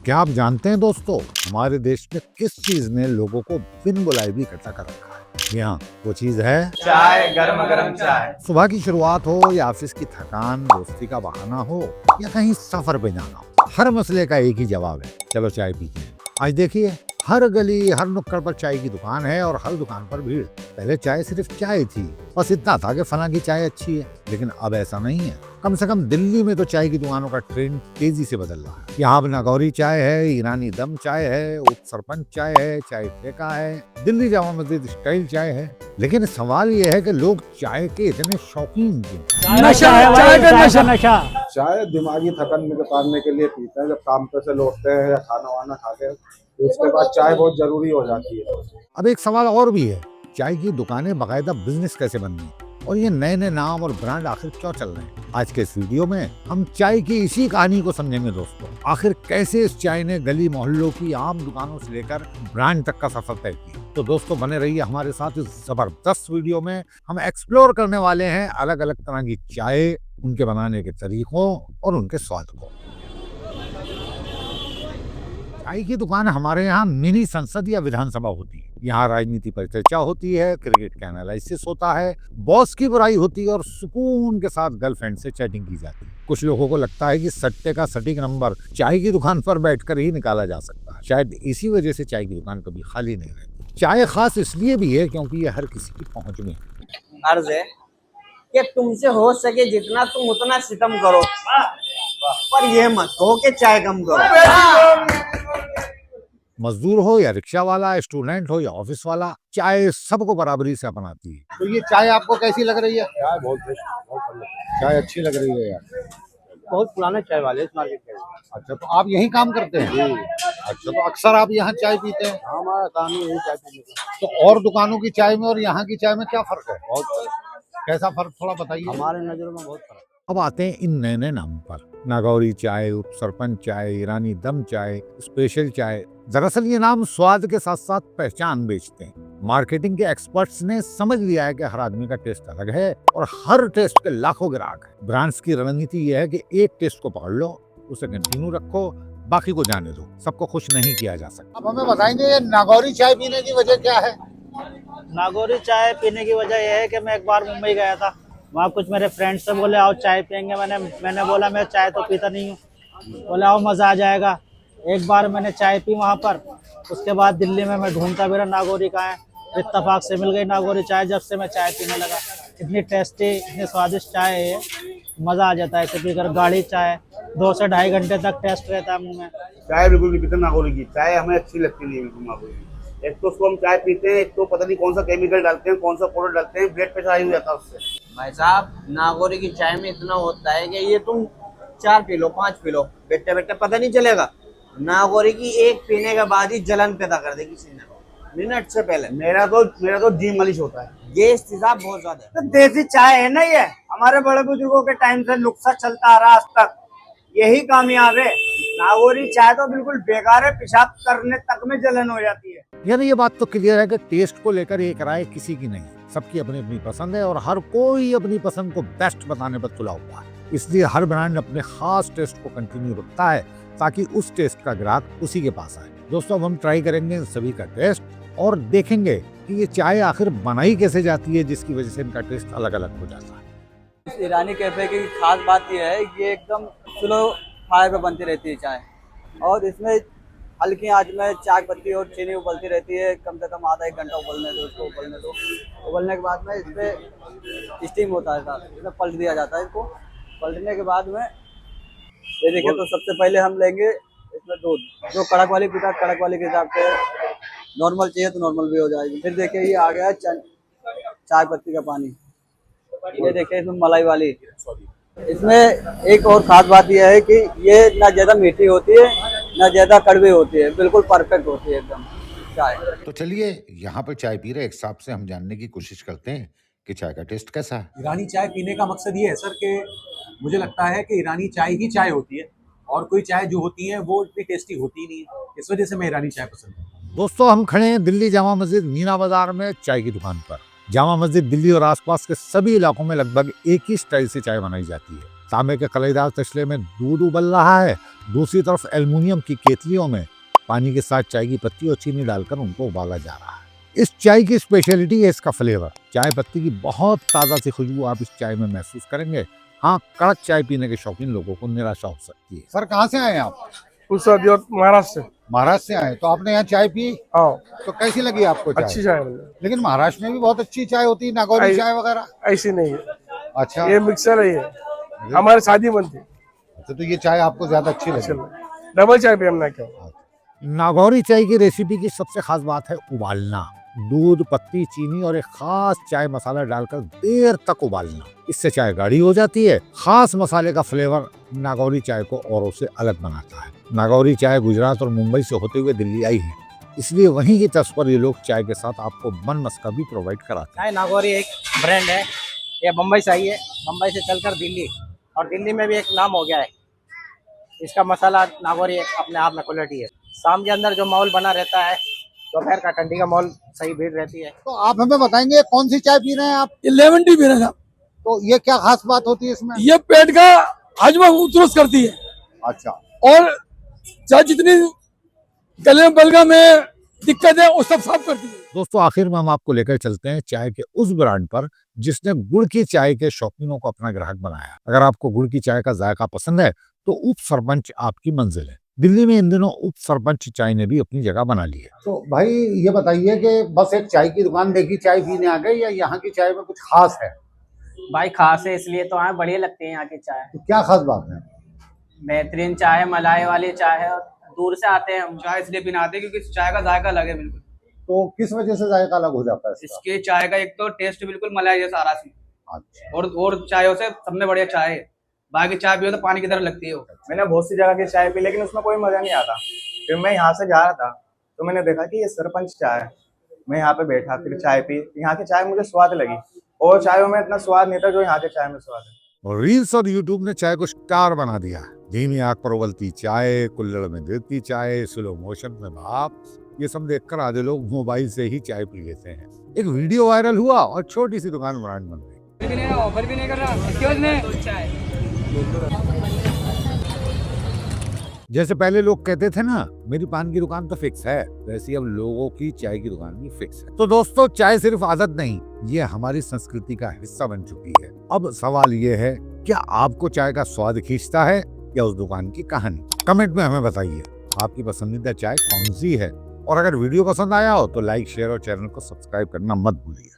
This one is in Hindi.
क्या आप जानते हैं दोस्तों, हमारे देश में किस चीज ने लोगों को बिन बुलाए भी इकट्ठा कर रखा है? जी हाँ, वो चीज है चाय, गरम गरम चाय। सुबह की शुरुआत हो या ऑफिस की थकान, दोस्ती का बहाना हो या कहीं सफर पे जाना हो, हर मसले का एक ही जवाब है, चलो चाय पीते हैं। आज देखिए, हर गली हर नुक्कड़ पर चाय की दुकान है और हर दुकान पर भीड़। पहले चाय सिर्फ चाय थी, बस इतना था कि फलां की चाय अच्छी है, लेकिन अब ऐसा नहीं है। कम से कम दिल्ली में तो चाय की दुकानों का ट्रेंड तेजी से बदल रहा है। यहाँ अब नागौरी चाय है, ईरानी दम चाय है, उप सरपंच चाय है, चाय ठेका है, दिल्ली जामा मस्जिद स्टाइल चाय है। लेकिन सवाल ये है कि लोग चाय के इतने शौकीन क्यों? नशा है भाई, चाय का नशा। चाय दिमागी थकन निकालने के लिए पीते हैं। जब काम पे से लौटते हैं या खाना वाना खा के, तो उसके बाद चाय बहुत जरूरी हो जाती है। अब एक सवाल और भी है, चाय की दुकानें बाकायदा बिजनेस कैसे बन गई और ये नए नए नाम और ब्रांड आखिर क्यों चल रहे हैं? आज के इस वीडियो में हम चाय की इसी कहानी को समझेंगे दोस्तों। आखिर कैसे इस चाय ने गली मोहल्लों की आम दुकानों से लेकर ब्रांड तक का सफर तय किया। तो दोस्तों बने रहिए हमारे साथ इस जबरदस्त वीडियो में। हम एक्सप्लोर करने वाले हैं अलग अलग तरह की चाय, उनके बनाने के तरीकों और उनके स्वाद को। चाय की दुकान हमारे यहाँ मिनी संसद या विधानसभा होती है। यहाँ राजनीति पर चर्चा होती है, क्रिकेट का एनालिसिस होता है, बॉस की बुराई होती है और सुकून के साथ गर्लफ्रेंड से चैटिंग की जाती है। कुछ लोगों को लगता है कि सट्टे का सटीक नंबर चाय की दुकान पर बैठकर ही निकाला जा सकता है। शायद इसी वजह से चाय की दुकान कभी खाली नहीं रहती। चाय खास इसलिए भी है क्योंकि ये हर किसी की पहुंच में है। अर्ज है कि तुमसे हो सके जितना तुम उतना सितम करो, पर ये मत कहो कि चाय कम करो। मजदूर हो या रिक्शा वाला, स्टूडेंट हो या ऑफिस वाला, चाय सबको बराबरी से अपनाती है। तो ये चाय आपको कैसी लग रही है? चाय बहुत बेस्ट, चाय अच्छी लग रही है यार। बहुत पुराने चाय वाले इस मार्केट के। अच्छा, तो आप यहीं काम करते हैं? अच्छा, तो अक्सर आप यहाँ चाय पीते हैं? हमारा काम ही यही चाय पीने का। तो और दुकानों की चाय में और यहाँ की चाय में क्या फर्क है? बहुत कैसा फर्क, थोड़ा बताइए। हमारे नजरों में बहुत फर्क। अब आते हैं इन नए नए नाम पर। नागौरी चाय, उप सरपंच चाय, ईरानी दम चाय, स्पेशल चाय। दरअसल ये नाम स्वाद के साथ साथ पहचान बेचते हैं। मार्केटिंग के एक्सपर्ट्स ने समझ लिया है कि हर आदमी का टेस्ट अलग है और हर टेस्ट के लाखों ग्राहक है। ब्रांड्स की रणनीति ये है कि एक टेस्ट को पकड़ लो, उसे कंटिन्यू रखो, बाकी को जाने दो। सबको खुश नहीं किया जा सकता। अब हमें बताएंगे ये नागौरी चाय पीने की वजह क्या है? नागौरी चाय पीने की वजह यह है कि मैं एक बार मुंबई गया था, वहाँ कुछ मेरे फ्रेंड्स से बोले आओ चाय पियेंगे। मैंने बोला मैं चाय तो पीता नहीं हूँ, बोले आओ मज़ा आ जाएगा। एक बार मैंने चाय पी वहाँ पर, उसके बाद दिल्ली में मैं ढूंढता मेरा नागौरी कहाँ है, इत्तेफाक से मिल गई नागौरी चाय। जब से मैं चाय पीने लगा, इतनी टेस्टी, इतनी स्वादिष्ट चाय है ये, मज़ा आ जाता है इसे पीकर। गाढ़ी चाय 2 से ढाई घंटे तक टेस्ट रहता है मुँह में। चाय बिल्कुल नहीं पीते नागौरी की। चाय हमें अच्छी लगती नहीं है बिल्कुल नागौरी की। एक तो उसको हम चाय पीते हैं, एक तो पता नहीं कौन सा केमिकल डालते हैं, कौन सा पाउडर डालते हैं, ब्लड प्रेशर हाई हो जाता है उससे। भाई साहब, नागौरी की चाय में इतना होता है कि ये तुम 4 पी लो, 5 पी लो, बैठे बैठे पता नहीं चलेगा। नागौरी की एक पीने के बाद ही जलन पैदा कर देगी सीने में, मिनट से पहले। मेरा तो जी मालिश होता है। ये तेजाब बहुत ज्यादा है। तो देसी चाय है ना, ये हमारे बड़े बुजुर्गों के टाइम से नुस्खा चलता आ रहा आज तक, यही कामयाब है। नागौरी चाय तो बिल्कुल बेकार है, पेशाब करने तक में जलन हो जाती है। यानी ये बात तो क्लियर है कि टेस्ट को लेकर एक राय किसी की नहीं, सबकी अपनी अपनी पसंद है और हर कोई अपनी पसंद को बेस्ट बताने पर तुला हुआ है। इसलिए हर ब्रांड अपने खास टेस्ट को कंटिन्यू रखता है ताकि उस टेस्ट का ग्राहक उसी के पास आए। दोस्तों, अब हम ट्राई करेंगे इन सभी का टेस्ट और देखेंगे कि ये चाय आखिर बनाई कैसे जाती है जिसकी वजह से इनका टेस्ट अलग अलग हो जाता है। इस ईरानी कैफे की खास बात यह है, ये एकदम स्लो फायर पे बनती रहती है चाय, और इसमें हल्की आंच में चाय पत्ती और चीनी उबलती रहती है। कम से कम आधा 1 घंटा उबलने दो इसको, उबलने दो। उबलने के बाद में इस पर स्टीम होता है साथ, इसमें पलट दिया जाता है। इसको पलटने के बाद में ये देखिए, तो सबसे पहले हम लेंगे इसमें दूध। जो कड़क वाली पीता, कड़क वाली के हिसाब से, नॉर्मल चाहिए तो नॉर्मल भी हो जाएगी। फिर देखिए ये आ गया चाय पत्ती का पानी। ये देखिए इसमें मलाई वाली। इसमें एक और खास बात यह है कि ये ना ज्यादा मीठी होती है ना ज्यादा कड़वी होती है, बिल्कुल परफेक्ट होती है एकदम चाय। तो चलिए, यहाँ पर चाय पी रहे एक साहब से हम जानने की कोशिश करते हैं कि चाय का टेस्ट कैसा है। ईरानी चाय पीने का मकसद ये है सर कि मुझे लगता है कि ईरानी चाय ही चाय होती है, और कोई चाय जो होती है वो इतनी टेस्टी होती ही नहीं है। इस वजह से मैं ईरानी चाय पसंद करता हूँ। दोस्तों, हम खड़े हैं दिल्ली जामा मस्जिद मीना बाजार में चाय की दुकान पर। जामा मस्जिद दिल्ली और आसपास के सभी इलाकों में लगभग एक ही स्टाइल से चाय बनाई जाती है। तांबे के कलईदार तसले में दूध उबल रहा है, दूसरी तरफ एल्युमिनियम की केतलियों में पानी के साथ चाय की पत्ती और चीनी डालकर उनको उबाला जा रहा है। इस चाय की स्पेशलिटी है इसका फ्लेवर। चाय पत्ती की बहुत ताज़ा सी खुशबू आप इस चाय में महसूस करेंगे। हाँ, कड़क चाय पीने के शौकीन लोगों को निराशा हो सकती है। सर, कहाँ से आए आप? महाराष्ट्र से। महाराष्ट्र से आए, तो आपने यहाँ चाय पी? हाँ। तो कैसी लगी आपको चाय? अच्छी चाय। लेकिन महाराष्ट्र में भी बहुत अच्छी चाय होती है, नागौरी चाय वगैरह। ऐसी नहीं है। अच्छा, ये मिक्सर है, ये हमारे शादी बनती। तो ये चाय आपको ज्यादा अच्छी लगी? डबल चाय पे हमने क्या। नागौरी चाय की रेसिपी की सबसे खास बात है उबालना। दूध, पत्ती, चीनी और एक खास चाय मसाला डालकर देर तक उबालना। इससे चाय गाढ़ी हो जाती है। खास मसाले का फ्लेवर नागौरी चाय को औरों से अलग बनाता है। नागौरी चाय गुजरात और मुंबई से होते हुए दिल्ली आई है, इसलिए वहीं की तर्ज पर ये लोग चाय के साथ आपको बन मस्का भी प्रोवाइड कराते हैं। चाय नागौरी एक ब्रांड है, ये बम्बई से आई है, बम्बई से चलकर दिल्ली, और दिल्ली में भी एक नाम हो गया है। इसका मसाला नागौरी अपने आप में क्वालिटी है। शाम के अंदर जो माहौल बना रहता है, दोपहर का ठंडी का माहौल सही भीड़ रहती है। तो आप हमें बताएंगे कौन सी चाय पी रहे हैं आप? लेमन टी पी रहे हैं। तो ये क्या खास बात होती है इसमें? ये पेट का हजमा दुरुस्त करती है। अच्छा, और चाय जितनी गले बलगम में दिक्कत है वो सब साफ करती है। दोस्तों, आखिर में हम आपको लेकर चलते हैं चाय के उस ब्रांड पर जिसने गुड़ की चाय के शौकीनों को अपना ग्राहक बनाया। अगर आपको गुड़ की चाय का जायका पसंद है तो उप सरपंच आपकी मंजिल है। दिल्ली में इन दिनों उप सरपंच चाय ने भी अपनी जगह बना ली है। तो भाई ये बताइए कि बस एक चाय की दुकान देखी चाय पीने आ गए, या यहाँ की चाय में कुछ खास है? भाई खास है इसलिए तो आए, बढ़िया लगती है यहाँ की चाय। तो क्या खास बात है? बेहतरीन चाय है, मलाई वाली चाय है। दूर से आते हैं हम चाय इसलिए पीनाते हैं क्योंकि चाय का जायका अलग है बिल्कुल। तो किस वजह से जायका अलग हो जाता है इसका? इसके चाय का एक तो टेस्ट बिल्कुल मलाई जैसा आ रहा है, अच्छा। और चायों से सब में बढ़िया चाय है। बाकी चाय पियो तो पानी की तरह लगती है वो। मैंने बहुत सी जगह की चाय पी, लेकिन उसमें कोई मजा नहीं आता। फिर मैं यहाँ से जा रहा था तो मैंने देखा कि ये सरपंच चाय है। मैं यहाँ पे बैठा, फिर चाय पी। यहाँ की चाय मुझे स्वाद लगी, और चायों में इतना स्वाद नहीं था जो यहाँ के चाय में स्वाद है। और रील्स और यूट्यूब ने चाय को स्टार बना दिया। धीमी आग पर उबलती चाय, कुल्हड़ में गिरती चाय, स्लो मोशन में भाप, ये सब देखकर आधे लोग मोबाइल से ही चाय पी लेते हैं। एक वीडियो वायरल हुआ और छोटी सी दुकान ब्रांड बन गई। ऑफर भी नहीं कर रहा। जैसे पहले लोग कहते थे ना, मेरी पान की दुकान तो फिक्स है, वैसे ही अब लोगों की चाय की दुकान भी फिक्स है। तो दोस्तों, चाय सिर्फ आदत नहीं, ये हमारी संस्कृति का हिस्सा बन चुकी है। अब सवाल ये है, क्या आपको चाय का स्वाद खींचता है या उस दुकान की कहानी? कमेंट में हमें बताइए आपकी पसंदीदा चाय कौन सी है। और अगर वीडियो पसंद आया हो तो लाइक, शेयर और चैनल को सब्सक्राइब करना मत भूलिए।